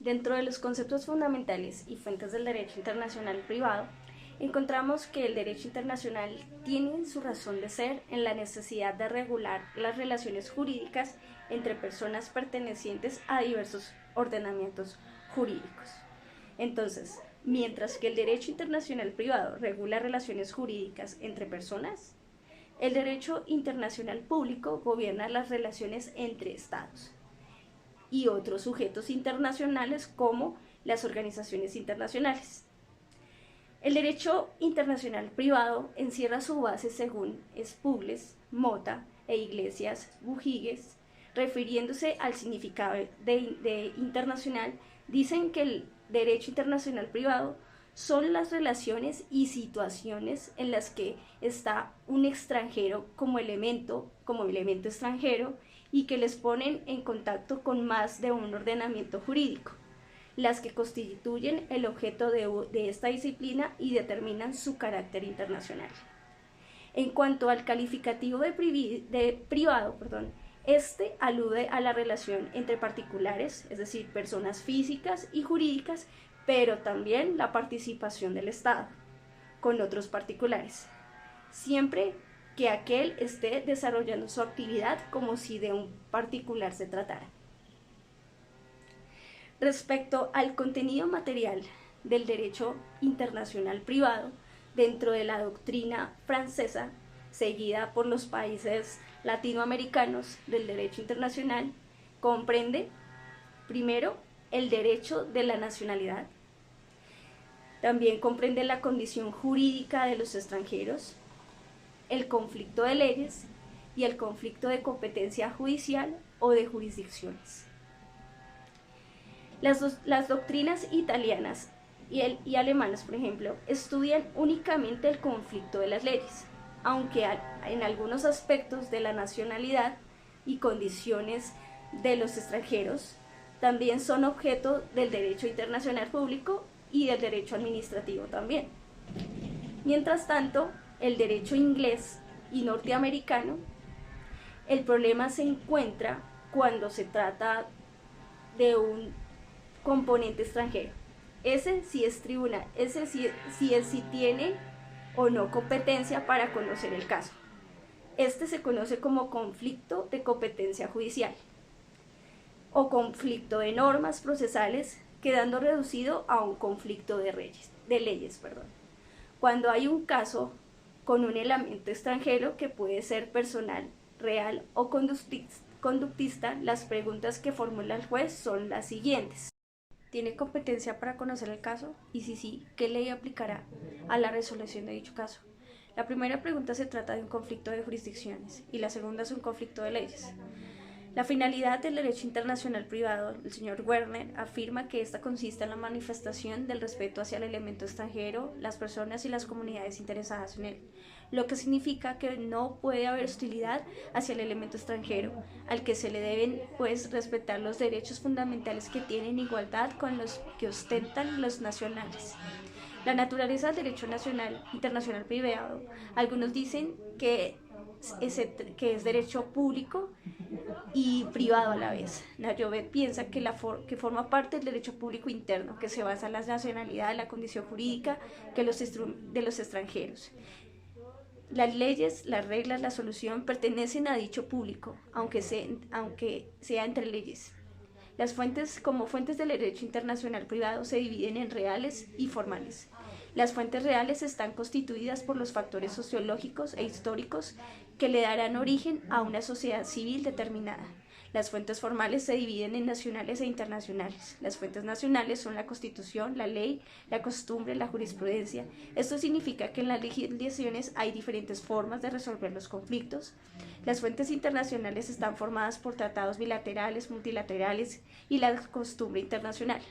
Dentro de los conceptos fundamentales y fuentes del derecho internacional privado, encontramos que el derecho internacional tiene su razón de ser en la necesidad de regular las relaciones jurídicas entre personas pertenecientes a diversos ordenamientos jurídicos. Entonces, mientras que el derecho internacional privado regula relaciones jurídicas entre personas, el derecho internacional público gobierna las relaciones entre estados y otros sujetos internacionales como las organizaciones internacionales. El derecho internacional privado encierra su base según Spugles, Mota e Iglesias Bujigues, refiriéndose al significado de internacional, dicen que el derecho internacional privado son las relaciones y situaciones en las que está un extranjero como elemento extranjero y que les ponen en contacto con más de un ordenamiento jurídico, las que constituyen el objeto de esta disciplina y determinan su carácter internacional. En cuanto al calificativo de privado, este alude a la relación entre particulares, es decir, personas físicas y jurídicas, pero también la participación del Estado con otros particulares, siempre que aquel esté desarrollando su actividad como si de un particular se tratara. Respecto al contenido material del derecho internacional privado, dentro de la doctrina francesa, seguida por los países latinoamericanos del derecho internacional, comprende, primero, el derecho de la nacionalidad. También comprende la condición jurídica de los extranjeros, el conflicto de leyes y el conflicto de competencia judicial o de jurisdicciones. Las doctrinas italianas y alemanas, por ejemplo, estudian únicamente el conflicto de las leyes, aunque en algunos aspectos de la nacionalidad y condiciones de los extranjeros también son objeto del derecho internacional público y del derecho administrativo también. Mientras tanto, el derecho inglés y norteamericano, el problema se encuentra cuando se trata de un componente extranjero. Ese sí es tribunal, ese sí tiene o no competencia para conocer el caso. Este se conoce como conflicto de competencia judicial o conflicto de normas procesales, quedando reducido a un conflicto de leyes. Cuando hay un caso con un elemento extranjero que puede ser personal, real o conductista, las preguntas que formula el juez son las siguientes. ¿Tiene competencia para conocer el caso? Y si sí, ¿qué ley aplicará a la resolución de dicho caso? La primera pregunta se trata de un conflicto de jurisdicciones y la segunda es un conflicto de leyes. La finalidad del derecho internacional privado, el señor Werner, afirma que esta consiste en la manifestación del respeto hacia el elemento extranjero, las personas y las comunidades interesadas en él, lo que significa que no puede haber hostilidad hacia el elemento extranjero, al que se le deben, pues, respetar los derechos fundamentales que tienen igualdad con los que ostentan los nacionales. La naturaleza del derecho internacional privado, algunos dicen que es derecho público y privado a la vez. Nayovet piensa que forma parte del derecho público interno, que se basa en la nacionalidad, la condición jurídica de los extranjeros. Las leyes, las reglas, la solución pertenecen a dicho público, aunque sea entre leyes. Las fuentes, como fuentes del derecho internacional privado, se dividen en reales y formales. Las fuentes reales están constituidas por los factores sociológicos e históricos que le darán origen a una sociedad civil determinada. Las fuentes formales se dividen en nacionales e internacionales. Las fuentes nacionales son la Constitución, la ley, la costumbre, la jurisprudencia. Esto significa que en las legislaciones hay diferentes formas de resolver los conflictos. Las fuentes internacionales están formadas por tratados bilaterales, multilaterales y la costumbre internacional.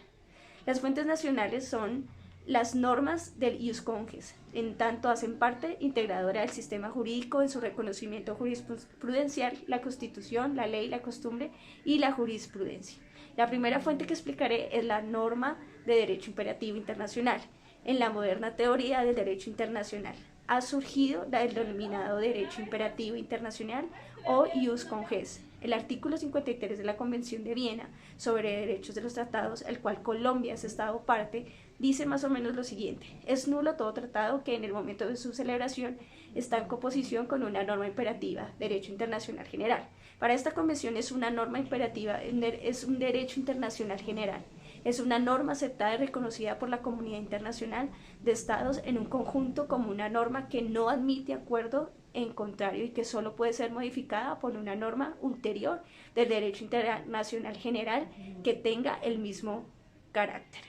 Las fuentes nacionales son las normas del ius cogens, en tanto hacen parte integradora del sistema jurídico en su reconocimiento jurisprudencial, la Constitución, la ley, la costumbre y la jurisprudencia. La primera fuente que explicaré es la norma de derecho imperativo internacional. En la moderna teoría del derecho internacional ha surgido el denominado derecho imperativo internacional o ius cogens, El artículo 53 de la Convención de Viena sobre Derechos de los Tratados, el cual Colombia es Estado parte, dice más o menos lo siguiente: es nulo todo tratado que en el momento de su celebración está en composición con una norma imperativa, derecho internacional general. Para esta convención es una norma imperativa, es un derecho internacional general. Es una norma aceptada y reconocida por la comunidad internacional de estados en un conjunto como una norma que no admite acuerdo en contrario y que solo puede ser modificada por una norma ulterior del derecho internacional general que tenga el mismo carácter.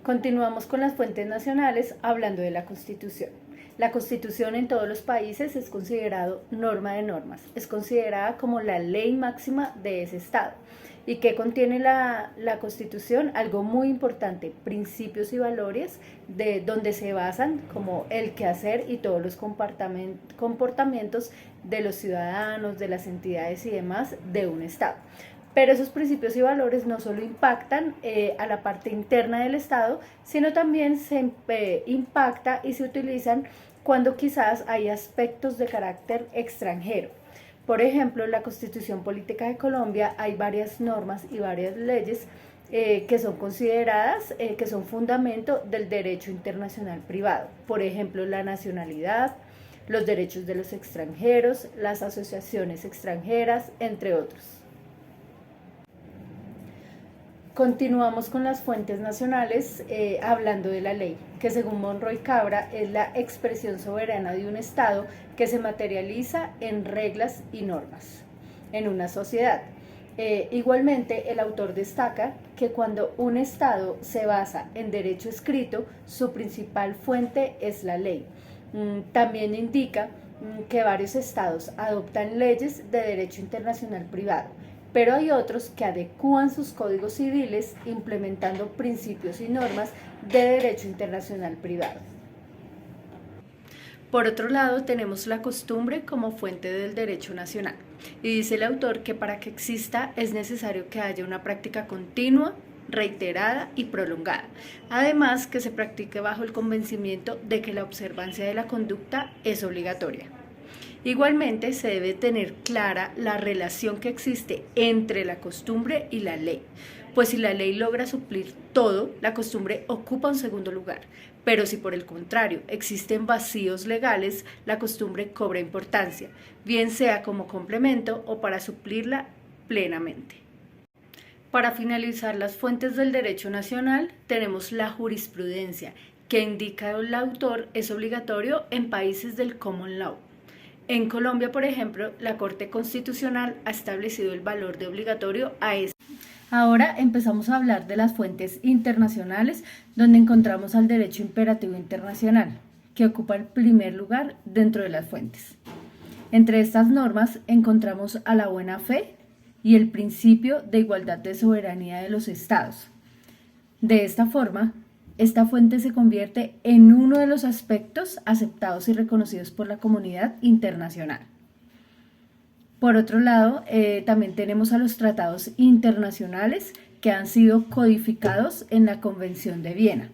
Continuamos con las fuentes nacionales hablando de la Constitución. La Constitución en todos los países es considerado norma de normas, es considerada como la ley máxima de ese estado. ¿Y qué contiene la Constitución? Algo muy importante, principios y valores de donde se basan como el quehacer y todos los comportamientos de los ciudadanos, de las entidades y demás de un estado. Pero esos principios y valores no solo impactan a la parte interna del Estado, sino también se impacta y se utilizan cuando quizás hay aspectos de carácter extranjero. Por ejemplo, en la Constitución Política de Colombia hay varias normas y varias leyes que son consideradas, que son fundamento del derecho internacional privado. Por ejemplo, la nacionalidad, los derechos de los extranjeros, las asociaciones extranjeras, entre otros. Continuamos con las fuentes nacionales hablando de la ley, que según Monroy Cabra es la expresión soberana de un Estado que se materializa en reglas y normas en una sociedad. Igualmente, el autor destaca que cuando un Estado se basa en derecho escrito, su principal fuente es la ley. También indica que varios estados adoptan leyes de derecho internacional privado, pero hay otros que adecúan sus códigos civiles implementando principios y normas de derecho internacional privado. Por otro lado, tenemos la costumbre como fuente del derecho nacional. Y dice el autor que para que exista es necesario que haya una práctica continua, reiterada y prolongada. Además, que se practique bajo el convencimiento de que la observancia de la conducta es obligatoria. Igualmente, se debe tener clara la relación que existe entre la costumbre y la ley, pues si la ley logra suplir todo, la costumbre ocupa un segundo lugar, pero si por el contrario existen vacíos legales, la costumbre cobra importancia, bien sea como complemento o para suplirla plenamente. Para finalizar las fuentes del derecho nacional, tenemos la jurisprudencia, que indica el autor es obligatorio en países del common law. En Colombia, por ejemplo, la Corte Constitucional ha establecido el valor de obligatorio a este. Ahora empezamos a hablar de las fuentes internacionales, donde encontramos al derecho imperativo internacional, que ocupa el primer lugar dentro de las fuentes. Entre estas normas encontramos a la buena fe y el principio de igualdad de soberanía de los estados. De esta forma, esta fuente se convierte en uno de los aspectos aceptados y reconocidos por la comunidad internacional. Por otro lado, también tenemos a los tratados internacionales que han sido codificados en la Convención de Viena.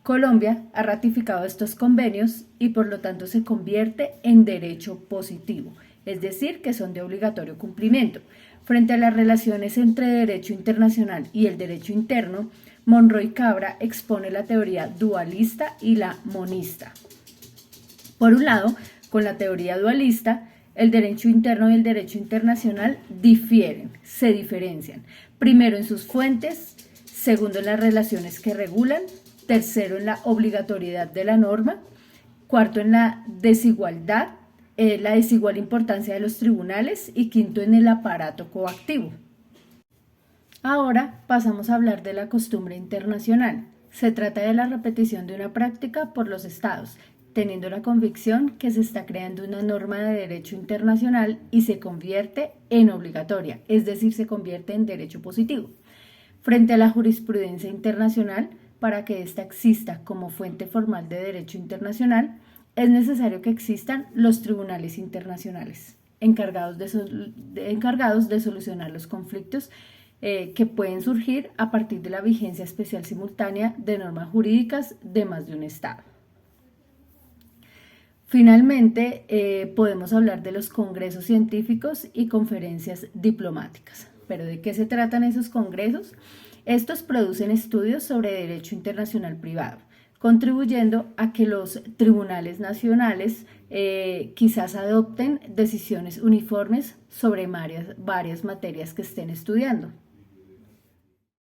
Colombia ha ratificado estos convenios y por lo tanto se convierte en derecho positivo, es decir, que son de obligatorio cumplimiento. Frente a las relaciones entre derecho internacional y el derecho interno, Monroy Cabra expone la teoría dualista y la monista. Por un lado, con la teoría dualista, el derecho interno y el derecho internacional se diferencian. Primero en sus fuentes, segundo en las relaciones que regulan, tercero en la obligatoriedad de la norma, cuarto en la desigualdad, la desigual importancia de los tribunales y quinto en el aparato coactivo. Ahora pasamos a hablar de la costumbre internacional. Se trata de la repetición de una práctica por los estados, teniendo la convicción que se está creando una norma de derecho internacional y se convierte en obligatoria, es decir, se convierte en derecho positivo. Frente a la jurisprudencia internacional, para que ésta exista como fuente formal de derecho internacional, es necesario que existan los tribunales internacionales, encargados de solucionar los conflictos que pueden surgir a partir de la vigencia especial simultánea de normas jurídicas de más de un estado. Finalmente, podemos hablar de los congresos científicos y conferencias diplomáticas. ¿Pero de qué se tratan esos congresos? Estos producen estudios sobre derecho internacional privado, contribuyendo a que los tribunales nacionales quizás adopten decisiones uniformes sobre varias materias que estén estudiando.